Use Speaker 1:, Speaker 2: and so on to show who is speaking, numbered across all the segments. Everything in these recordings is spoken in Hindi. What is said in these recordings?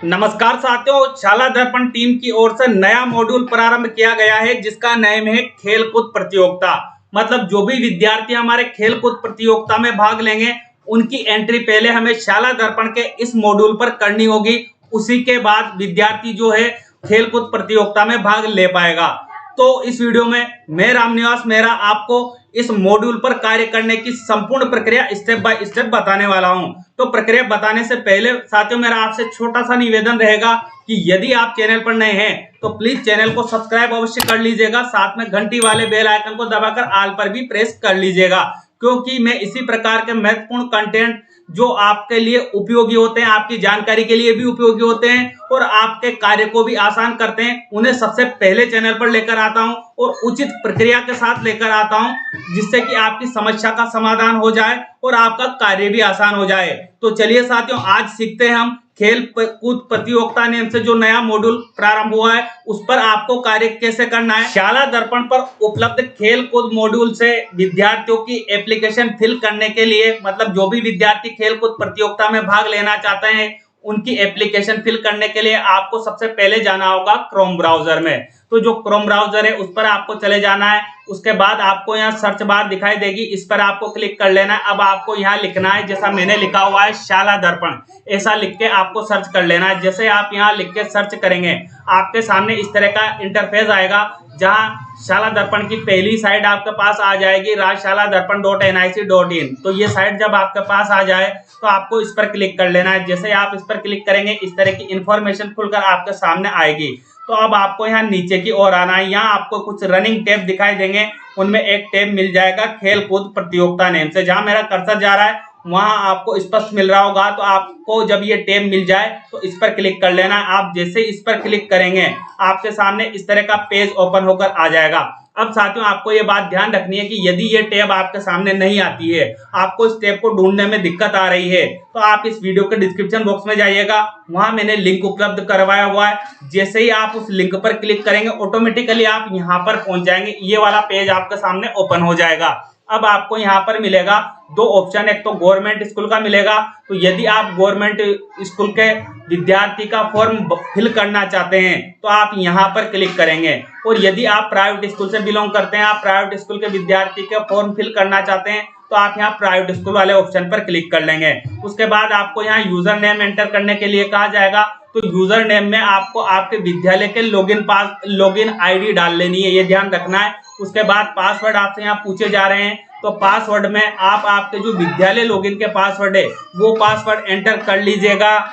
Speaker 1: नमस्कार साथियों, शाला दर्पण टीम की ओर से नया मॉड्यूल प्रारंभ किया गया है जिसका नाम है खेलकूद प्रतियोगिता। मतलब जो भी विद्यार्थी हमारे खेलकूद प्रतियोगिता में भाग लेंगे उनकी एंट्री पहले हमें शाला दर्पण के इस मॉड्यूल पर करनी होगी। उसी के बाद विद्यार्थी जो है खेलकूद प्रतियोगिता में भाग ले पाएगा। तो इस वीडियो में मैं रामनिवास मेहरा आपको इस मॉड्यूल पर कार्य करने की संपूर्ण प्रक्रिया स्टेप बाय स्टेप बताने वाला हूं। तो प्रक्रिया बताने से पहले साथियों मेरा आपसे छोटा सा निवेदन रहेगा कि यदि आप चैनल पर नए हैं तो प्लीज चैनल को सब्सक्राइब अवश्य कर लीजिएगा, साथ में घंटी वाले बेल आइकन को दबाकर ऑल पर भी प्रेस कर लीजिएगा, क्योंकि मैं इसी प्रकार के महत्वपूर्ण कंटेंट जो आपके लिए उपयोगी होते हैं, आपकी जानकारी के लिए भी उपयोगी होते हैं और आपके कार्य को भी आसान करते हैं, उन्हें सबसे पहले चैनल पर लेकर आता हूं और उचित प्रक्रिया के साथ लेकर आता हूं, जिससे कि आपकी समस्या का समाधान हो जाए और आपका कार्य भी आसान हो जाए। तो चलिए साथियों, आज सीखते हैं हम खेल कूद प्रतियोगिता नाम से जो नया मॉड्यूल प्रारंभ हुआ है उस पर आपको कार्य कैसे करना है। शाला दर्पण पर उपलब्ध खेल कूद मॉड्यूल से विद्यार्थियों की एप्लीकेशन फिल करने के लिए, मतलब जो भी विद्यार्थी खेल कूद प्रतियोगिता में भाग लेना चाहते हैं उनकी एप्लीकेशन फिल करने के लिए आपको सबसे पहले जाना होगा क्रोम ब्राउजर में। तो जो क्रोम ब्राउजर है उस पर आपको चले जाना है। उसके बाद आपको यहाँ सर्च बार दिखाई देगी, इस पर आपको क्लिक कर लेना है। अब आपको यहाँ लिखना है, जैसा मैंने लिखा हुआ है शाला दर्पण, ऐसा लिख के आपको सर्च कर लेना है। जैसे आप यहाँ लिख के सर्च करेंगे आपके सामने इस तरह का इंटरफेस आएगा, जहाँ शाला दर्पण की पहली साइट आपके पास आ जाएगी rajshala.nic.in। तो ये साइट जब आपके पास आ जाए तो आपको इस पर क्लिक कर लेना है। जैसे आप इस पर क्लिक करेंगे इस तरह की इंफॉर्मेशन खुलकर आपके सामने आएगी। तो अब आपको यहाँ नीचे की ओर आना है। यहाँ आपको कुछ रनिंग टैब दिखाई देंगे, उनमें एक टैब मिल जाएगा खेल कूद प्रतियोगिता नाम से। जहाँ मेरा कर्सर जा रहा है वहां आपको स्पष्ट मिल रहा होगा। तो आपको जब ये टैब मिल जाए तो इस पर क्लिक कर लेना है। आप जैसे इस पर क्लिक करेंगे आपके सामने इस तरह का पेज ओपन होकर आ जाएगा। अब साथियों आपको ये बात ध्यान रखनी है कि यदि ये टैब आपके सामने नहीं आती है, आपको इस टैब को ढूंढने में दिक्कत आ रही है, तो आप इस वीडियो के डिस्क्रिप्शन बॉक्स में जाइएगा, वहां मैंने लिंक उपलब्ध करवाया हुआ है। जैसे ही आप उस लिंक पर क्लिक करेंगे ऑटोमेटिकली आप यहाँ पर पहुंच जाएंगे। ये वाला पेज आपके सामने ओपन हो जाएगा। अब आपको यहाँ पर मिलेगा दो ऑप्शन, एक तो गवर्नमेंट स्कूल का मिलेगा। तो यदि आप गवर्नमेंट स्कूल के विद्यार्थी का फॉर्म फिल करना चाहते हैं तो आप यहाँ पर क्लिक करेंगे, और यदि आप प्राइवेट स्कूल से बिलोंग करते हैं, आप प्राइवेट स्कूल के विद्यार्थी का फॉर्म फिल करना चाहते हैं तो आप यहाँ प्राइवेट स्कूल वाले ऑप्शन पर क्लिक कर लेंगे। उसके बाद आपको यहाँ यूजर नेम एंटर करने के लिए कहा जाएगा। तो यूजर नेम में आपको आपके विद्यालय के लॉगिन आईडी डाल लेनी है, ये ध्यान रखना है। उसके बाद पासवर्ड आपसे यहाँ पूछे जा रहे हैं, तो पासवर्ड में आप आपके जो विद्यालय लॉगिन के पासवर्ड है वो पासवर्ड एंटर कर लीजिएगा।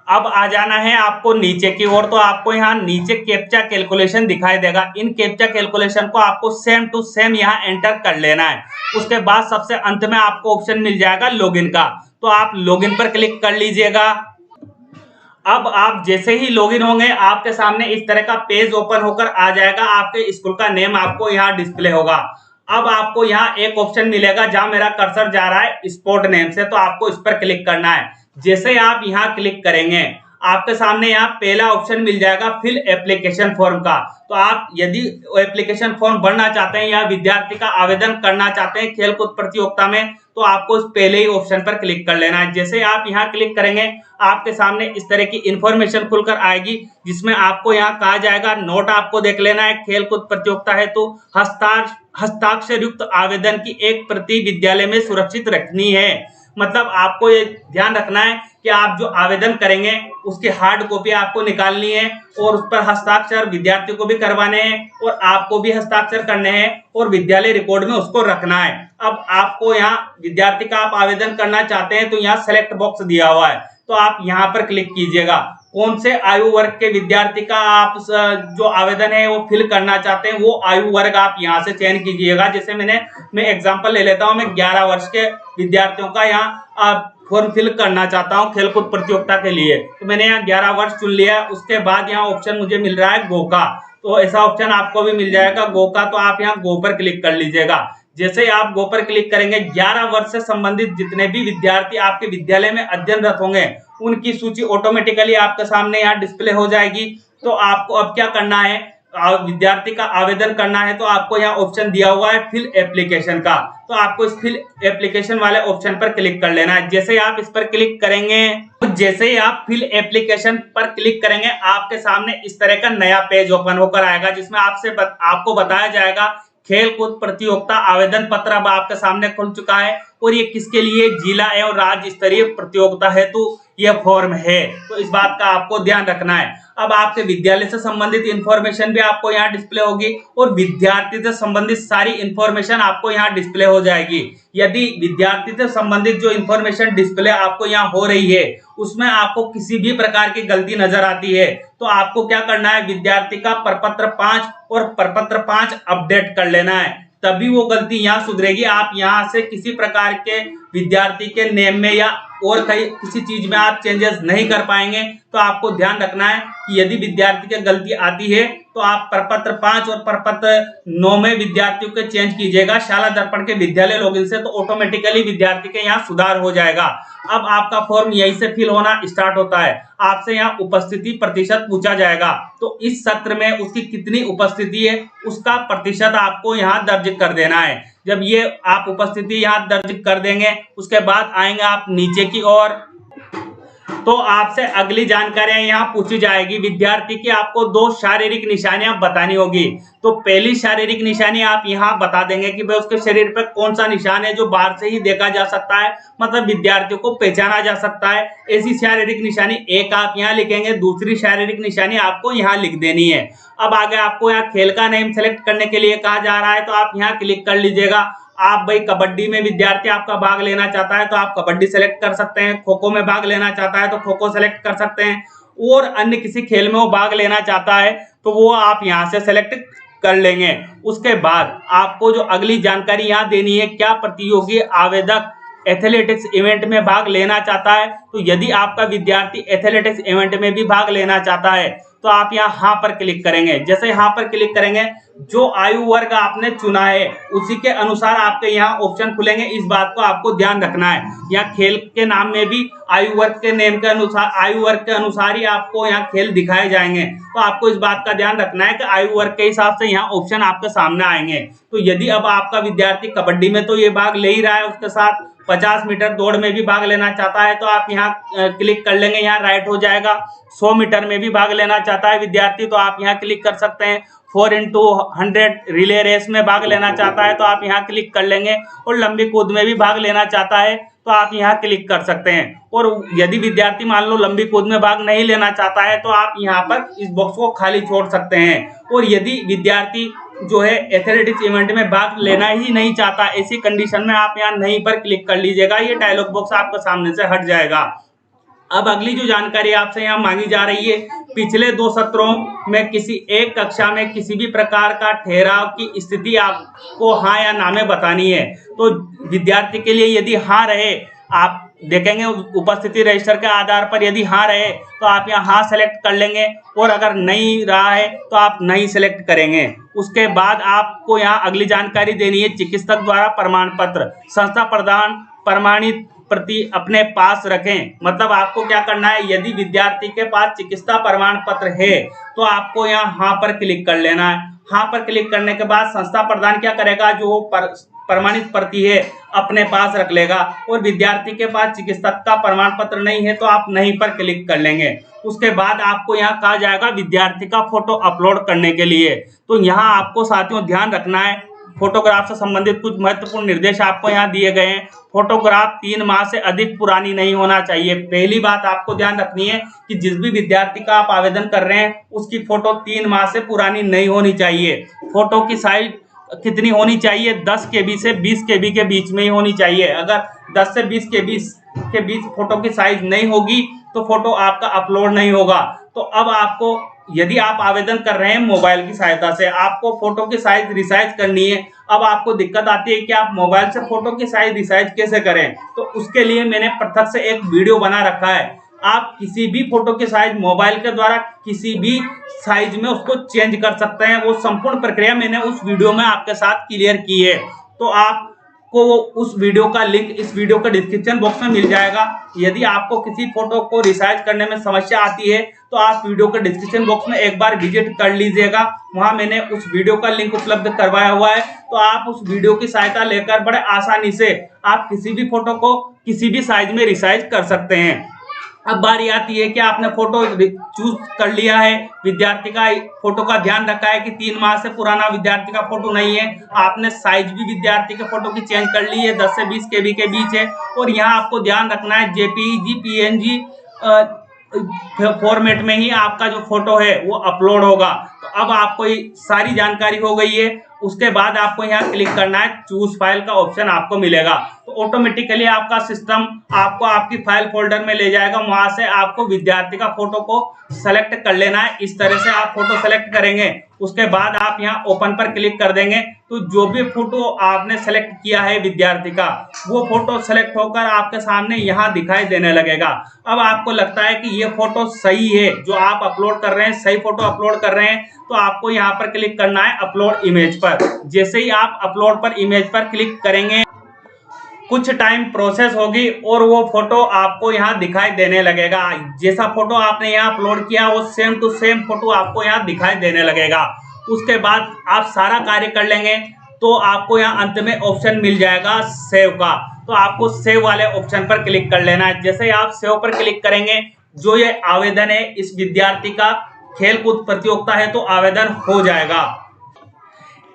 Speaker 1: अब आ जाना है आपको नीचे की ओर। तो आपको यहाँ नीचे कैप्चा कैलकुलेशन दिखाई देगा। इन कैप्चा कैलकुलेशन को आपको सेम टू सेम यहाँ एंटर कर लेना है। उसके बाद सबसे अंत में आपको ऑप्शन मिल जाएगा लॉगिन का, तो आप लॉगिन पर क्लिक कर लीजिएगा। अब आप जैसे ही लॉगिन होंगे आपके सामने इस तरह का पेज ओपन होकर आ जाएगा। आपके स्कूल का नेम आपको यहाँ डिस्प्ले होगा। अब आपको यहाँ एक ऑप्शन मिलेगा जहां मेरा कर्सर जा रहा है स्पोर्ट नेम से, तो आपको इस पर क्लिक करना है। जैसे आप यहाँ क्लिक करेंगे आपके सामने यहाँ पहला ऑप्शन मिल जाएगा फिल एप्लीकेशन फॉर्म का। तो आप यदि एप्लीकेशन फॉर्म भरना चाहते हैं या विद्यार्थी का आवेदन करना चाहते हैं खेलकूद प्रतियोगिता में, तो आपको इस पहले ही ऑप्शन पर क्लिक कर लेना है। जैसे आप यहाँ क्लिक करेंगे आपके सामने इस तरह की इंफॉर्मेशन खुलकर आएगी, जिसमें आपको यहाँ कहा जाएगा नोट आपको देख लेना है। खेलकूद प्रतियोगिता है तो हस्ताक्षर युक्त आवेदन की एक प्रति विद्यालय में सुरक्षित रखनी है। मतलब आपको ये ध्यान रखना है कि आप जो आवेदन करेंगे उसकी हार्ड कॉपी आपको निकालनी है और उस पर हस्ताक्षर विद्यार्थी को भी करवाने हैं और आपको भी हस्ताक्षर करने हैं और विद्यालय रिकॉर्ड में उसको रखना है। अब आपको यहाँ विद्यार्थी का आप आवेदन करना चाहते हैं तो यहाँ सेलेक्ट बॉक्स दिया हुआ है, तो आप यहाँ पर क्लिक कीजिएगा। कौन से आयु वर्ग के विद्यार्थी का आप जो आवेदन है वो फिल करना चाहते हैं वो आयु वर्ग आप यहाँ से चयन कीजिएगा। जैसे मैं एग्जांपल ले लेता हूँ, मैं 11 वर्ष के विद्यार्थियों का यहाँ फॉर्म फिल करना चाहता हूँ खेलकूद प्रतियोगिता के लिए, तो मैंने यहाँ 11 वर्ष चुन लिया। उसके बाद यहाँ ऑप्शन मुझे मिल रहा है गो का, तो ऐसा ऑप्शन आपको भी मिल जाएगा गो का, तो आप यहाँ गो पर क्लिक कर लीजिएगा। जैसे ही आप गो पर क्लिक करेंगे 11 वर्ष से संबंधित जितने भी विद्यार्थी आपके विद्यालय में अध्ययनरत होंगे उनकी सूची ऑटोमेटिकली आपके सामने यहाँ डिस्प्ले हो जाएगी। तो आपको अब क्या करना है, विद्यार्थी का आवेदन करना है तो आपको यहाँ ऑप्शन दिया हुआ है फिल एप्लीकेशन का, तो आपको इस फिल एप्लीकेशन वाले ऑप्शन पर क्लिक कर लेना है। जैसे ही आप इस पर क्लिक करेंगे, जैसे ही आप फिल एप्लीकेशन पर क्लिक करेंगे, आपके सामने इस तरह का नया पेज ओपन होकर आएगा, जिसमें आपको बताया जाएगा खेल कूद प्रतियोगिता आवेदन पत्र अब आपके सामने खुल चुका है और ये किसके लिए, जिला एवं राज्य स्तरीय प्रतियोगिता हेतु यह फॉर्म है। तो इस बात का आपको ध्यान रखना है। अब आपके विद्यालय से संबंधित इंफॉर्मेशन भी आपको यहाँ डिस्प्ले होगी और विद्यार्थी से संबंधित सारी इंफॉर्मेशन आपको यहाँ डिस्प्ले हो जाएगी। यदि विद्यार्थी से संबंधित जो इंफॉर्मेशन डिस्प्ले आपको यहाँ हो रही है उसमें आपको किसी भी प्रकार की गलती नजर आती है तो आपको क्या करना है, विद्यार्थी का प्रपत्र 5 और प्रपत्र 5 अपडेट कर लेना है, तभी वो गलती यहाँ सुधरेगी। आप यहाँ से किसी प्रकार के विद्यार्थी के नेम में या और कहीं किसी चीज में आप चेंजेस नहीं कर पाएंगे। तो आपको ध्यान रखना है कि यदि विद्यार्थी की गलती आती है तो आप प्रपत्र 5 और प्रपत्र 9 में विद्यार्थियों के चेंज कीजिएगा शाला दर्पण के विद्यालय लॉगिन से, तो ऑटोमेटिकली विद्यार्थी के यहाँ सुधार हो जाएगा। अब आपका फॉर्म यहीं से फिल होना स्टार्ट होता है। आपसे यहाँ उपस्थिति प्रतिशत पूछा जाएगा, तो इस सत्र में उसकी कितनी उपस्थिति है उसका प्रतिशत आपको यहाँ दर्ज कर देना है। जब ये आप उपस्थिति यहाँ दर्ज कर देंगे उसके बाद आएंगे आप नीचे की ओर, तो आपसे अगली जानकारियां यहाँ पूछी जाएगी। विद्यार्थी की आपको 2 शारीरिक निशानियां बतानी होगी। तो पहली शारीरिक निशानी आप यहाँ बता देंगे कि भाई उसके शरीर पर कौन सा निशान है जो बाहर से ही देखा जा सकता है, मतलब विद्यार्थियों को पहचाना जा सकता है। ऐसी शारीरिक निशानी एक आप यहाँ लिखेंगे, दूसरी शारीरिक निशानी आपको यहाँ लिख देनी है। अब आगे आपको यहाँ खेल का नेम सेलेक्ट करने के लिए कहा जा रहा है, तो आप यहाँ क्लिक कर लीजिएगा। आप भाई कबड्डी में विद्यार्थी आपका भाग लेना चाहता है तो आप कबड्डी सेलेक्ट कर सकते हैं, खो खो में भाग लेना चाहता है तो खो खो सेलेक्ट कर सकते हैं, और अन्य किसी खेल में वो भाग लेना चाहता है तो वो आप यहाँ से सेलेक्ट कर लेंगे। उसके बाद आपको जो अगली जानकारी यहाँ देनी है, क्या प्रतियोगी आवेदक एथलेटिक्स इवेंट में भाग लेना चाहता है, तो यदि आपका विद्यार्थी एथलेटिक्स इवेंट में भी भाग लेना चाहता है तो आप यहाँ हाँ पर क्लिक करेंगे। जैसे यहाँ पर क्लिक करेंगे, जो आयु वर्ग आपने चुना है उसी के अनुसार आपके यहाँ ऑप्शन खुलेंगे। इस बात को आपको ध्यान रखना है। यहाँ खेल के नाम में भी आयु वर्ग के नेम के अनुसार, आयु वर्ग के अनुसार ही आपको यहाँ खेल दिखाए जाएंगे। तो आपको इस बात का ध्यान रखना है कि आयु वर्ग के हिसाब से यहाँ ऑप्शन आपके सामने आएंगे। तो यदि अब आपका विद्यार्थी कबड्डी में तो ये भाग ले ही रहा है, उसके साथ 50 मीटर दौड़ में भी भाग लेना चाहता है तो आप यहाँ क्लिक कर लेंगे, यहाँ राइट हो जाएगा। 100 मीटर में भी भाग लेना चाहता है विद्यार्थी तो आप यहाँ क्लिक कर सकते हैं। 4x100 रिले रेस में भाग लेना चाहता है तो आप यहाँ क्लिक कर लेंगे, और लंबी कूद में भी भाग लेना चाहता है तो आप यहाँ क्लिक कर सकते हैं। और यदि विद्यार्थी मान लो लंबी कूद में भाग नहीं लेना चाहता है तो आप यहाँ पर इस बॉक्स को खाली छोड़ सकते हैं। और यदि विद्यार्थी जो है एथलेटिक्स इवेंट में भाग लेना ही नहीं चाहता, ऐसी कंडीशन में आप यहाँ नहीं पर क्लिक कर लीजिएगा, ये डायलॉग बॉक्स आपके सामने से हट जाएगा। अब अगली जो जानकारी आपसे यहाँ मांगी जा रही है, पिछले 2 सत्रों में किसी एक कक्षा में किसी भी प्रकार का ठहराव की स्थिति आपको हाँ या ना में बतानी है। तो विद्यार्थी के लिए यदि हाँ रहे, आप देखेंगे उपस्थिति रजिस्टर के आधार पर, यदि हाँ रहे तो आप यहाँ हाँ सेलेक्ट कर लेंगे, और अगर नहीं रहा है तो आप नहीं सेलेक्ट करेंगे। उसके बाद आपको यहाँ अगली जानकारी देनी है, चिकित्सक द्वारा प्रमाण पत्र संस्था प्रदान प्रमाणित प्रति अपने पास रखें। मतलब आपको क्या करना है, यदि विद्यार्थी के पास चिकित्सा प्रमाण पत्र है तो आपको यहाँ हाँ पर क्लिक कर लेना है। हाँ पर क्लिक करने के बाद संस्था प्रदान क्या करेगा, जो प्रमाणित प्रति है अपने पास रख लेगा, और विद्यार्थी के पास चिकित्सक का प्रमाण पत्र नहीं है तो आप नहीं पर क्लिक कर लेंगे। उसके बाद आपको यहाँ कहा जाएगा विद्यार्थी का फोटो अपलोड करने के लिए। तो यहाँ आपको साथियों ध्यान रखना है, फोटोग्राफ से संबंधित कुछ महत्वपूर्ण निर्देश आपको यहाँ दिए गए हैं। फोटोग्राफ 3 माह से अधिक पुरानी नहीं होना चाहिए। पहली बात आपको ध्यान रखनी है कि जिस भी विद्यार्थी का आप आवेदन कर रहे हैं उसकी फोटो 3 माह से पुरानी नहीं होनी चाहिए। फोटो की साइज कितनी होनी चाहिए, 10 KB से 20 KB के बीच में ही होनी चाहिए। अगर 10 से 20 KB के बीच फोटो की साइज नहीं होगी तो फोटो आपका अपलोड नहीं होगा। तो अब आपको, यदि आप आवेदन कर रहे हैं मोबाइल की सहायता से, आपको फोटो की साइज रिसाइज करनी है। अब आपको दिक्कत आती है कि आप मोबाइल से फोटो की साइज रिसाइज कैसे करें, तो उसके लिए मैंने पृथक से एक वीडियो बना रखा है। आप किसी भी फोटो की साइज मोबाइल के द्वारा किसी भी साइज में उसको चेंज कर सकते हैं। वो संपूर्ण प्रक्रिया मैंने उस वीडियो में आपके साथ क्लियर की है। तो आप को उस वीडियो का लिंक इस वीडियो के डिस्क्रिप्शन बॉक्स में मिल जाएगा। यदि आपको किसी फोटो को रिसाइज करने में समस्या आती है तो आप वीडियो के डिस्क्रिप्शन बॉक्स में एक बार विजिट कर लीजिएगा। वहां मैंने उस वीडियो का लिंक उपलब्ध करवाया हुआ है, तो आप उस वीडियो की सहायता लेकर बड़े आसानी से आप किसी भी फोटो को किसी भी साइज में रिसाइज कर सकते हैं। अब बारी आती है कि आपने फोटो चूज कर लिया है, विद्यार्थी का फोटो का ध्यान रखा है कि 3 माह से पुराना विद्यार्थी का फोटो नहीं है, आपने साइज भी विद्यार्थी के फोटो की चेंज कर ली है, 10 से 20 KB के बीच है, और यहाँ आपको ध्यान रखना है JPEG PNG फॉर्मेट में ही आपका जो फोटो है वो अपलोड होगा। तो अब आपको सारी जानकारी हो गई है। उसके बाद आपको यहाँ क्लिक करना है, चूज फाइल का ऑप्शन आपको मिलेगा, तो ऑटोमेटिकली आपका सिस्टम आपको आपकी फाइल फोल्डर में ले जाएगा। वहां से आपको विद्यार्थी का फोटो को सेलेक्ट कर लेना है। इस तरह से आप फोटो सेलेक्ट करेंगे, उसके बाद आप यहाँ ओपन पर क्लिक कर देंगे, तो जो भी फोटो आपने सेलेक्ट किया है विद्यार्थी का, वो फोटो सेलेक्ट होकर आपके सामने यहाँ दिखाई देने लगेगा। अब आपको लगता है कि ये फोटो सही है, जो आप अपलोड कर रहे हैं सही फोटो अपलोड कर रहे हैं, तो आपको यहाँ पर क्लिक करना है अपलोड इमेज पर। जैसे ही आप अपलोड पर इमेज पर क्लिक करेंगे, कुछ टाइम प्रोसेस होगी और वो फोटो आपको यहाँ दिखाई देने लगेगा। जैसा फोटो आपने यहाँ अपलोड किया वो सेम टू सेम फोटो आपको यहाँ दिखाई देने लगेगा। उसके बाद आप सारा कार्य कर लेंगे तो आपको यहाँ अंत में ऑप्शन मिल जाएगा सेव का, तो आपको सेव वाले ऑप्शन पर क्लिक कर लेना है। जैसे आप सेव पर क्लिक करेंगे, जो ये आवेदन है इस विद्यार्थी का खेलकूद प्रतियोगिता है तो आवेदन हो जाएगा।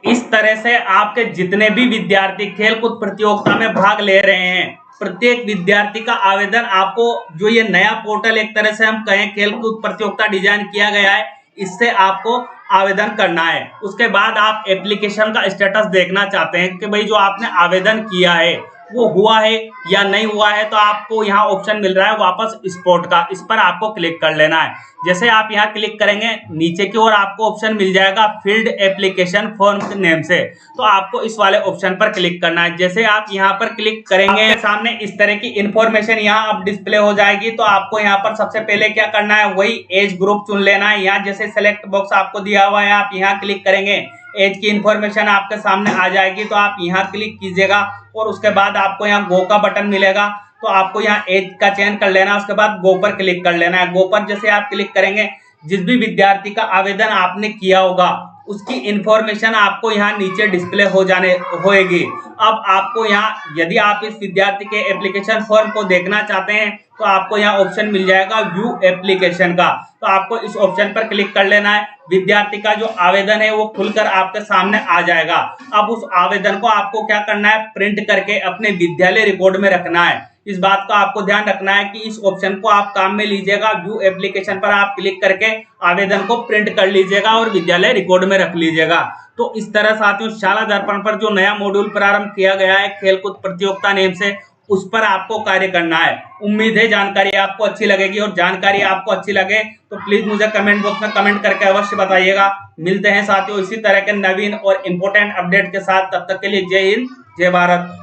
Speaker 1: इस तरह से आपके जितने भी विद्यार्थी खेलकूद प्रतियोगिता में भाग ले रहे हैं, प्रत्येक विद्यार्थी का आवेदन आपको, जो ये नया पोर्टल एक तरह से हम कहें खेलकूद प्रतियोगिता डिजाइन किया गया है, इससे आपको आवेदन करना है। उसके बाद आप एप्लीकेशन का स्टेटस देखना चाहते हैं कि भाई जो आपने आवेदन किया है वो हुआ है या नहीं हुआ है, तो आपको यहाँ ऑप्शन मिल रहा है वापस स्पोर्ट का, इस पर आपको क्लिक कर लेना है। जैसे आप यहाँ क्लिक करेंगे, नीचे की ओर आपको ऑप्शन मिल जाएगा फील्ड एप्लीकेशन फॉर्म के नेम से, तो आपको इस वाले ऑप्शन पर क्लिक करना है। जैसे आप यहाँ पर क्लिक करेंगे, सामने इस तरह की इंफॉर्मेशन यहाँ अब डिस्प्ले हो जाएगी। तो आपको यहाँ पर सबसे पहले क्या करना है, वही एज ग्रुप चुन लेना है। यहाँ जैसे सेलेक्ट बॉक्स आपको दिया हुआ है, आप यहाँ क्लिक करेंगे, एज की इंफॉर्मेशन आपके सामने आ जाएगी, तो आप यहाँ क्लिक कीजिएगा और उसके बाद आपको यहाँ गो का बटन मिलेगा, तो आपको यहाँ एज का चयन कर लेना है। उसके बाद गो पर क्लिक कर लेना है। गो पर जैसे आप क्लिक करेंगे, जिस भी विद्यार्थी का आवेदन आपने किया होगा उसकी इंफॉर्मेशन आपको यहाँ नीचे डिस्प्ले होएगी। अब आपको यहाँ, यदि आप इस विद्यार्थी के एप्लीकेशन फॉर्म को देखना चाहते हैं तो आपको यहाँ ऑप्शन मिल जाएगा व्यू एप्लीकेशन का, तो आपको इस ऑप्शन पर क्लिक कर लेना है। विद्यार्थी का जो आवेदन है वो खुलकर आपके सामने आ जाएगा। अब उस आवेदन को आपको क्या करना है, प्रिंट करके अपने विद्यालय रिकॉर्ड में रखना है। इस बात का आपको ध्यान रखना है कि इस ऑप्शन को आप काम में लीजिएगा। व्यू एप्लीकेशन पर आप क्लिक करके आवेदन को प्रिंट कर लीजिएगा और विद्यालय रिकॉर्ड में रख लीजिएगा। तो इस तरह साथियों, शाला दर्पण पर जो नया मॉड्यूल प्रारंभ किया गया है खेलकूद प्रतियोगिता नेम से, उस पर आपको कार्य करना है। उम्मीद है जानकारी आपको अच्छी लगेगी, और जानकारी आपको अच्छी लगे तो प्लीज मुझे कमेंट बॉक्स में कमेंट करके अवश्य बताइएगा। मिलते हैं साथियों इसी तरह के नवीन और इंपोर्टेंट अपडेट के साथ, तब तक के लिए जय हिंद जय भारत।